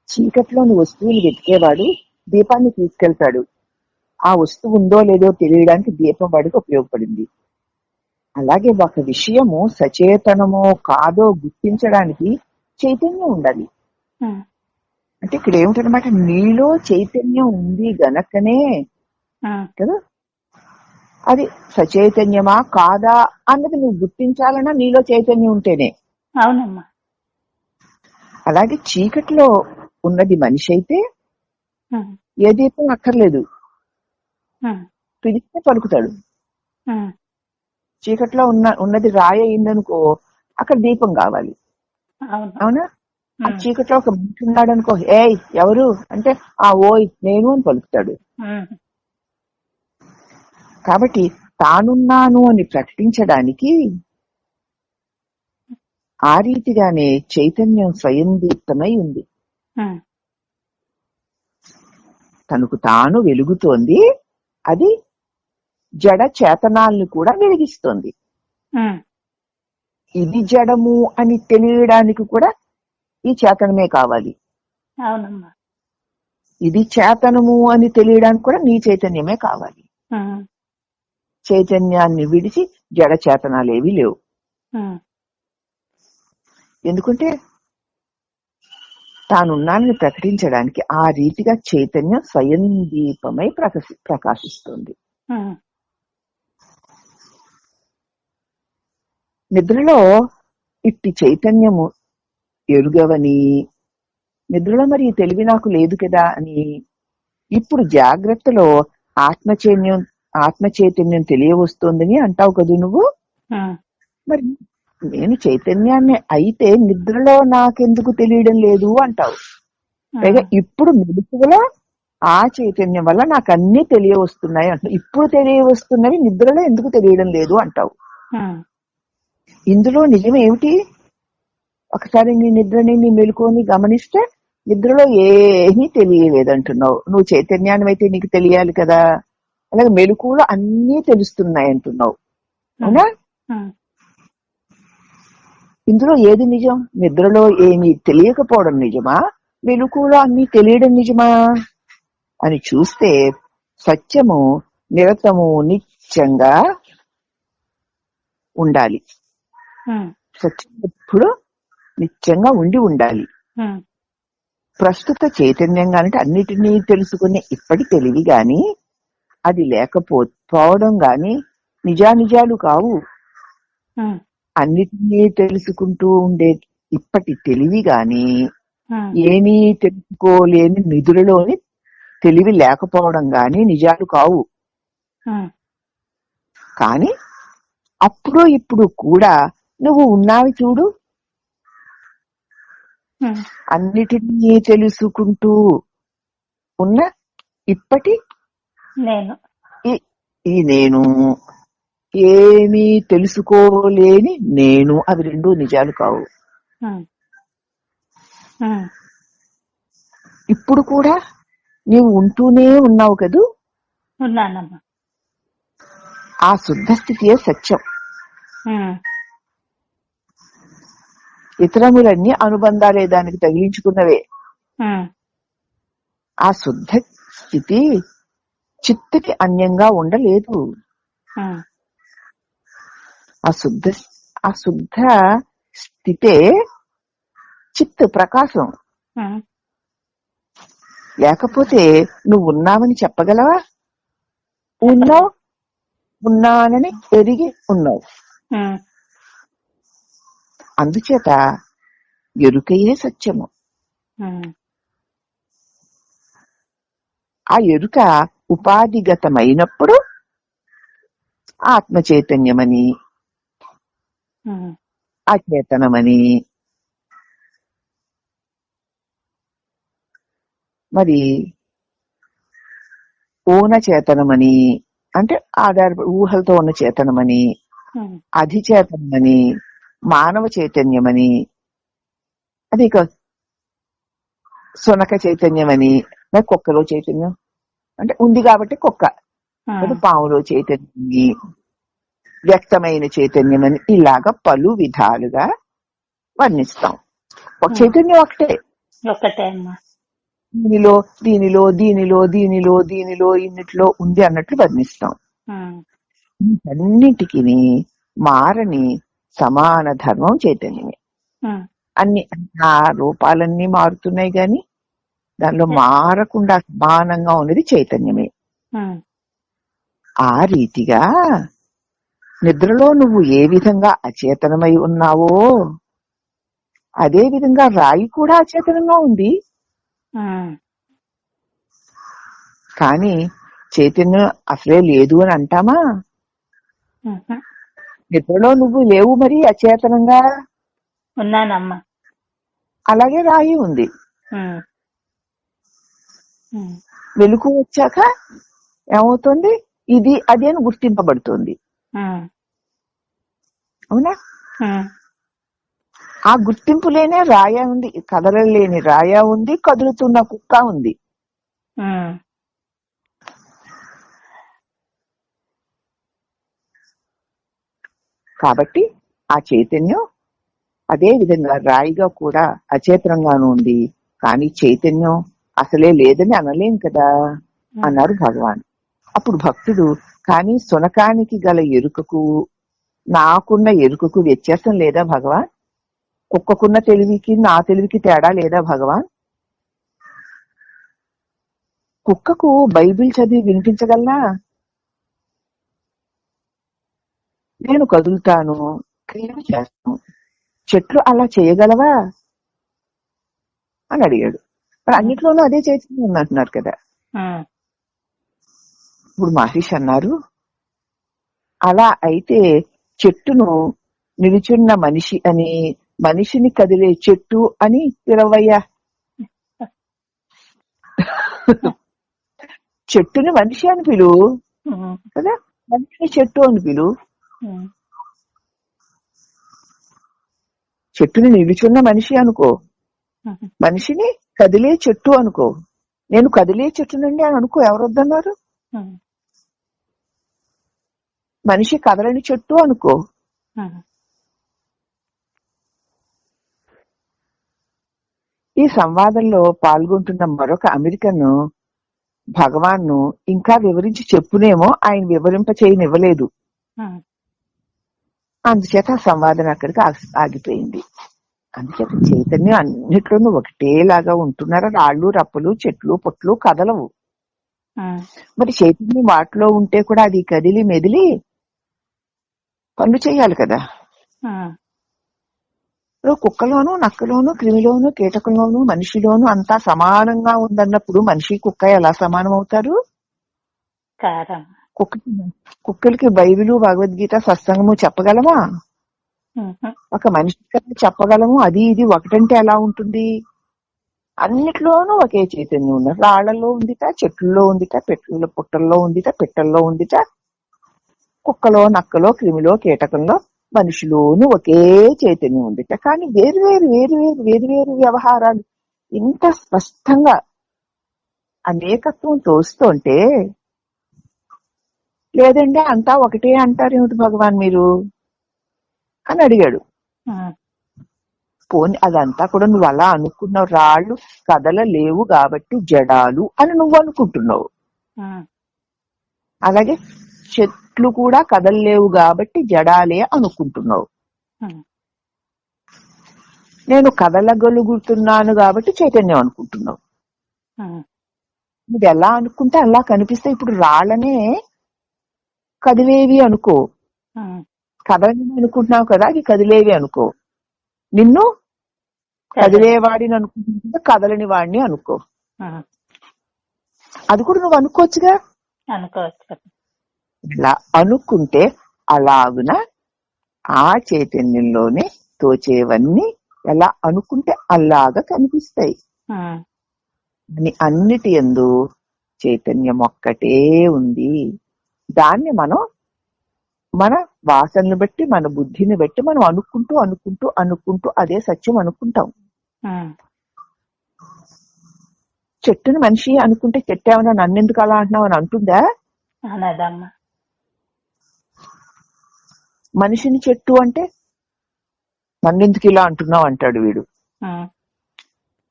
చీకట్లోని వస్తువుని వెతికేవాడు దీపాన్ని తీసుకెళ్తాడు. ఆ వస్తువు ఉందో లేదో తెలియడానికి దీపం వాడికి ఉపయోగపడింది. అలాగే ఒక విషయము సచేతనమో కాదో గుర్తించడానికి చైతన్యం ఉండాలి. అంటే ఇక్కడ ఏమిటనమాట, నీలో చైతన్యం ఉంది గనకనే కదా అది సచైతన్యమా కాదా అన్నది నువ్వు గుర్తించాలన్నా నీలో చైతన్యం ఉంటేనే. అవునమ్మా. అలాగే చీకట్లో ఉన్నది మనిషి అయితే ఏ దీపం అక్కర్లేదు, పిలిస్తే పలుకుతాడు. చీకట్లో ఉన్నది రాయి అయిందనుకో, అక్కడ దీపం కావాలి. అవునా? ఆ చీకట్లో ఒక మనిషి ఉన్నాడు అనుకో, ఏయ్ ఎవరు అంటే ఆ ఓయ్ నేను అని పలుకుతాడు. కాబట్టి తానున్నాను అని ప్రకటించడానికి ఆ రీతిగానే చైతన్యం స్వయం దీప్తమై ఉంది. తనకు తాను వెలుగుతోంది. అది జడ చేతనాల్ని కూడా వెలిగిస్తోంది. ఇది జడము అని తెలియడానికి కూడా ఈ చేతనమే కావాలి. ఇది చేతనము అని తెలియడానికి కూడా నీ చైతన్యమే కావాలి. చైతన్యాన్ని విడిచి జడ చేతనాలేవి లేవు. ఎందుకంటే తానున్నానని ప్రకటించడానికి ఆ రీతిగా చైతన్యం స్వయం దీపమై ప్రకాశిస్తుంది. నిద్రలో ఇట్టి చైతన్యము ఎరుగవని, నిద్రలో మరి తెలివి నాకు లేదు కదా అని ఇప్పుడు జాగ్రత్తలో ఆత్మచైతన్యం తెలియవస్తోందని అంటావు కదా నువ్వు. మరి నేను చైతన్యాన్ని అయితే నిద్రలో నాకెందుకు తెలియడం లేదు అంటావు. పైగా ఇప్పుడు మెలుకువలో ఆ చైతన్యం వల్ల నాకు అన్ని తెలియవస్తున్నాయి అంటావు. ఇప్పుడు తెలియవస్తున్నవి నిద్రలో ఎందుకు తెలియడం లేదు అంటావు. ఇందులో నిజం ఏమిటి? ఒకసారి నీ నిద్రని నీ మెలుకువని గమనిస్తే నిద్రలో ఏమీ తెలియలేదంటున్నావు. నువ్వు చైతన్యాన్ని అయితే నీకు తెలియాలి కదా. అలాగే మెలుకువలో అన్నీ తెలుస్తున్నాయి అంటున్నావు. అవునా? ఇందులో ఏది నిజం? నిద్రలో ఏమీ తెలియకపోవడం నిజమా, మెలుకువలో అన్ని తెలియడం నిజమా అని చూస్తే సత్యము నిరతము నిత్యంగా ఉండాలి. సత్యం ఎప్పుడు నిత్యంగా ఉండాలి. ప్రస్తుత చైతన్యంగా అంటే అన్నిటినీ తెలుసుకునే ఇప్పటి తెలివి గాని అది లేకపోవడం గాని నిజానిజాలు కావు. అన్నిటినీ తెలుసుకుంటూ ఉండే ఇప్పటి తెలివి గాని ఏమీ తెలుసుకోలేని నిధులలోని తెలివి లేకపోవడం గాని నిజాలు కావు. కాని అప్పుడు ఇప్పుడు కూడా నువ్వు ఉన్నావి చూడు, అన్నిటినీ తెలుసుకుంటూ ఉన్న ఇప్పటి ఈ నేను, ఏమీ తెలుసుకోలేని నేను, అవి రెండు నిజాలు కావు. ఇప్పుడు కూడా నీవు ఉంటూనే ఉన్నావు కదూ. ఆ శుద్ధ స్థితియే సత్యం. ఇతరములన్నీ అనుబంధాలే, దానికి తగిలించుకున్నవే. ఆ శుద్ధ స్థితి చిత్తకి అన్యంగా ఉండలేదు. ఆ శుద్ధ స్థితే చిత్ ప్రకాశం. లేకపోతే నువ్వు ఉన్నావని చెప్పగలవా? ఉన్నానని ఎరిగి ఉన్నావు. అందుచేత ఎరుకయే సత్యము. ఆ ఎరుక ఉపాధిగతమైనప్పుడు ఆత్మ చైతన్యమని, అచేతనమని, మరి ఊన చేతనమని అంటే ఊహలతో ఉన్న చేతనమని, అధిచేతనమని, మానవ చైతన్యమని, అది ఇక సునక చైతన్యమని, మరి కుక్కలో చైతన్యం అంటే ఉంది కాబట్టి కుక్క, పాములో చైతన్యమని, వ్యక్తమైన చైతన్యం అని ఇలాగా పలు విధాలుగా వర్ణిస్తాం. ఒక చైతన్యం ఒకటే. దీనిలో దీనిలో దీనిలో దీనిలో దీనిలో ఇన్నిట్లో ఉంది అన్నట్లు వర్ణిస్తాం. అన్నిటికీ మారని సమాన ధర్మం చైతన్యమే. అన్ని ఆ రూపాలన్నీ మారుతున్నాయి గాని దానిలో మారకుండా సమానంగా ఉన్నది చైతన్యమే. ఆ రీతిగా నిద్రలో నువ్వు ఏ విధంగా అచేతనమై ఉన్నావో అదే విధంగా రాయి కూడా అచేతనంగా ఉంది. కానీ చైతన్యం అసలే లేదు అని అంటామా? నిద్రలో నువ్వు లేవు మరి అచేతనంగా ఉన్నానమ్మా. అలాగే రాయి ఉంది. వెలుగు వచ్చాక ఏమవుతుంది? ఇది అది అని గుర్తింపబడుతుంది. అవునా? ఆ గుర్తింపులేనే రాయ ఉంది, కదలలేని రాయ ఉంది, కదులుతున్న కుక్క ఉంది. కాబట్టి ఆ చైతన్యం అదే విధంగా రాయిగా కూడా అచేతనంగాను ఉంది. కానీ చైతన్యం అసలే లేదని అనలేం కదా అన్నారు భగవాన్. అప్పుడు భక్తుడు, కానీ సునకానికి గల ఎరుకకు నాకున్న ఎరుకకు వ్యత్యాసం లేదా భగవాన్? కుక్కకున్న తెలివికి నా తెలివికి తేడా లేదా భగవాన్? కుక్కకు బైబిల్ చదివి వినిపించగలనా? నేను కదులుతాను, క్రియలు చేస్తాను, చెట్లు అలా చేయగలవా అని అడిగాడు. మరి అన్నిట్లోనూ అదే చైతన్యం ఉందంటున్నారు కదా. ఇప్పుడు మహర్షి అన్నారు, అలా అయితే చెట్టును నిలుచున్న మనిషి అని, మనిషిని కదిలే చెట్టు అని పిలవయ్యా. చెట్టుని మనిషి అని పిలు కదా, మనిషిని చెట్టు అని పిలు. చెట్టుని నిలుచున్న మనిషి అనుకో, మనిషిని కదిలే చెట్టు అనుకో. నేను కదిలే చెట్టు నుండి అని అనుకో, ఎవరొద్దన్నారు? మనిషి కదలని చెట్టు అనుకో. ఈ సంవాదంలో పాల్గొంటున్న మరొక అమెరికన్ భగవాన్ను ఇంకా వివరించి చెప్పునేమో ఆయన వివరింప చేయనివ్వలేదు. అందుచేత ఆ సంవాదం అక్కడికి ఆగిపోయింది. అందుచేత చైతన్యం అన్నిట్లోనూ ఒకటేలాగా ఉంటున్నారా? రాళ్ళు రప్పలు చెట్లు పుట్లు కదలవు. మరి చైతన్యం వాటిలో ఉంటే కూడా అది కదిలి మెదిలి పనులు చేయాలి కదా. కుక్కలోను నక్కలోను క్రిమిలోను కీటకంలోను మనిషిలోను అంతా సమానంగా ఉందన్నప్పుడు మనిషి కుక్క ఎలా సమానం అవుతారు? కుక్కలకి బైబిలు భగవద్గీత సత్సంగము చెప్పగలమా? ఒక మనిషికి చెప్పగలము. అది ఇది ఒకటంటే ఎలా ఉంటుంది? అన్నిట్లోనూ ఒకే చైతన్యం ఉన్నారు. రాళ్లలో ఉందిట, చెట్లలో ఉందిట, పుట్టల్లో ఉందిట, పిట్టల్లో ఉందిట, కుక్కలో నక్కలో క్రిమిలో కీటకంలో మనుషులోను ఒకే చైతన్యం ఉందిట. కానీ వేరు వ్యవహారాలు ఇంత స్పష్టంగా అనేకత్వం తోస్తుంటే, లేదండి అంతా ఒకటే అంటారేమిటి భగవాన్ మీరు అని అడిగాడు. పోనీ అదంతా కూడా నువ్వు అలా అనుకున్నావు. రాళ్ళు కదలలేవు కాబట్టి జడాలు అని నువ్వు అనుకుంటున్నావు. అలాగే చెట్లు కూడా కదలలేవు కాబట్టి జడాలే అనుకుంటున్నావు. నేను కదలగలుగుతున్నాను కాబట్టి చైతన్యం అనుకుంటున్నావు. ఇది ఎలా అనుకుంటే అలా కనిపిస్తే ఇప్పుడు రాళ్ళనే కదిలేవి అనుకో, కదలని అనుకుంటున్నావు కదా, అది కదిలేవి అనుకో. నిన్ను కదిలేవాడిని అనుకుంటున్నా, కదలని వాడిని అనుకో. అది కూడా నువ్వు అనుకోవచ్చుగా. ఇలా అనుకుంటే అలాగున ఆ చైతన్యంలోనే తోచేవన్నీ ఎలా అనుకుంటే అలాగా కనిపిస్తాయి. అన్నిటి యందు చైతన్యం ఒక్కటే ఉంది. దాన్ని మనం మన వాసనలు బట్టి మన బుద్ధిని బట్టి మనం అనుకుంటూ అనుకుంటూ అనుకుంటూ అదే సత్యం అనుకుంటాం. చెట్టుని మనిషి అనుకుంటే చెట్టేమన్నా నన్నెందుకు అలా అంటున్నావు అని అంటుందా? మనిషిని చెట్టు అంటే నన్నెందుకు ఇలా అంటున్నావు అంటాడు వీడు.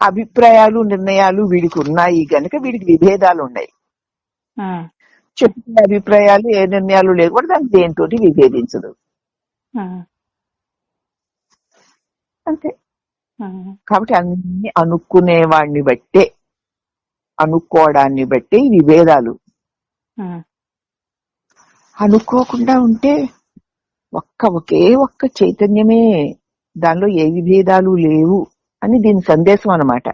అభిప్రాయాలు నిర్ణయాలు వీడికి ఉన్నాయి గనుక వీడికి విభేదాలు ఉన్నాయి. చెప్పిన అభిప్రాయాలు ఏ నిర్ణయాలు లేకుండా దానికి దేనితోటి విభేదించదు అంతే. కాబట్టి అన్ని అనుకునేవాడిని బట్టే, అనుకోవడాన్ని బట్టే ఈ విభేదాలు. అనుకోకుండా ఉంటే ఒకే ఒక్క చైతన్యమే, దానిలో ఏ విభేదాలు లేవు అని దీని సందేశం అన్నమాట.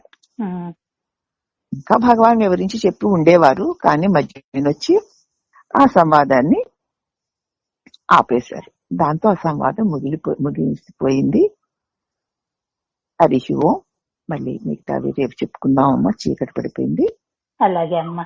ఇంకా భగవాన్ వివరించి చెప్పి ఉండేవారు, కానీ మధ్యనొచ్చి ఆ సంవాదాన్ని ఆపేశారు. దాంతో ఆ సంవాదం ముగిసిపోయింది. హరి ఓం. మళ్ళీ మిగతావి రేపు చెప్పుకుందాం అమ్మా, చీకటి పడిపోయింది. అలాగే అమ్మా.